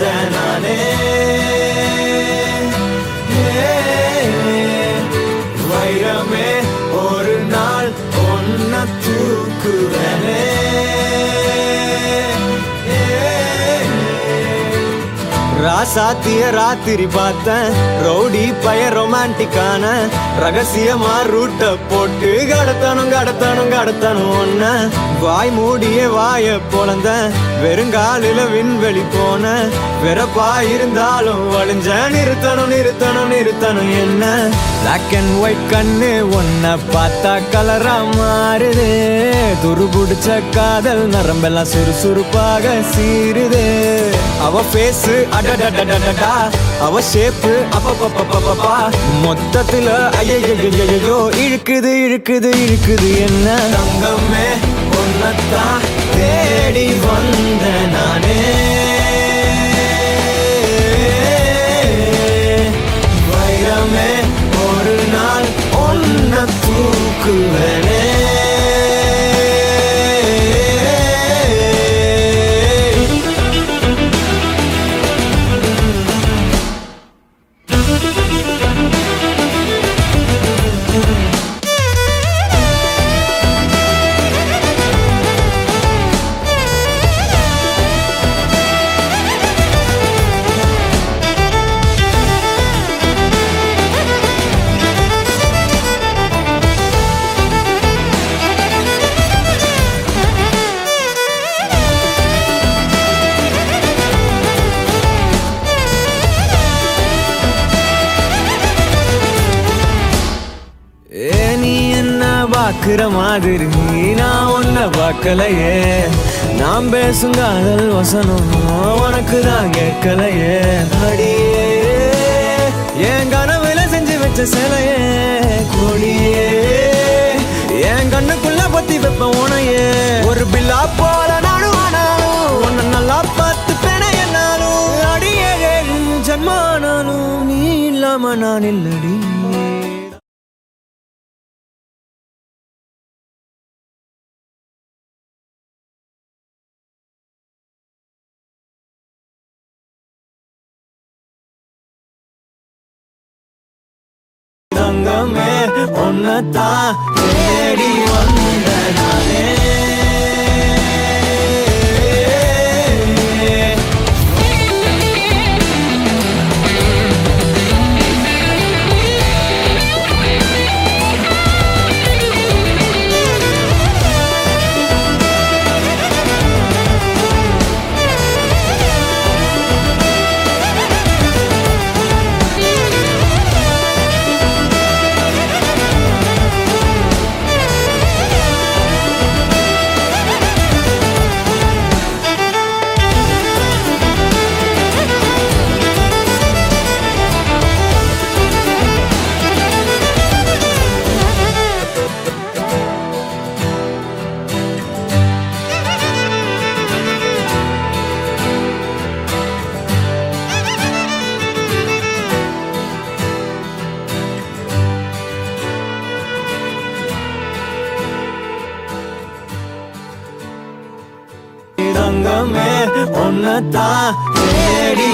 வந்த நானே வைரமே ஒரு நாள் ஒன்ன தூக்குவனே ராசாத்திய ராத்திரி பார்த்தேன் ரவுடி பய ரொமான்டிக்கான ரகசியமா ரூட்ட போட்டு கடத்தணும் ஒன்ன வாய் மூடிய வாய பொழந்த வெறுங்காலில விண்வெளி போன வெறப்பா இருந்தாலும் வழிஞ்ச நிறுத்தணும் என்ன பிளாக் அண்ட் ஒயிட் கண்ணு ஒன்ன பார்த்தா கலரா மாறுது துருபுடிச்ச காதல் நரம்பெல்லாம் சுறுசுறுப்பாக சீருது அவ பேசு அடடடடடடா அவ ஷேப்பு அப்பப்பப்பப்பப்பா மொத்தத்துல ஐயோ இழுக்குது என்ன தங்கமே ஒன்னத்தான் தேடி வந்த நானே வைரமே ஒரு நாள் ஒன்ன தூக்குவனே பாக்குற மாதிரி நான் உன்ன பார்க்கலையே நாம் பேசும் காதல் வசனம் உனக்கு தான் கேட்கலையே அடியே என் கனவுல செஞ்சு வச்ச சிலையே கொடியே என் கண்ணுக்குள்ள பத்தி வைப்ப உனையே ஒரு பில்லா போல நானும் ஆனாலும் உன்னை நல்லா பார்த்து பெண என்னாலும் அடியே ஜன்மானாலும் நீ இல்லாம நான் இல்லடி தங்கமே ஒன்னத்தான் தேடி வந்த நானே தங்கமே ஒன்னத்தான் தேடி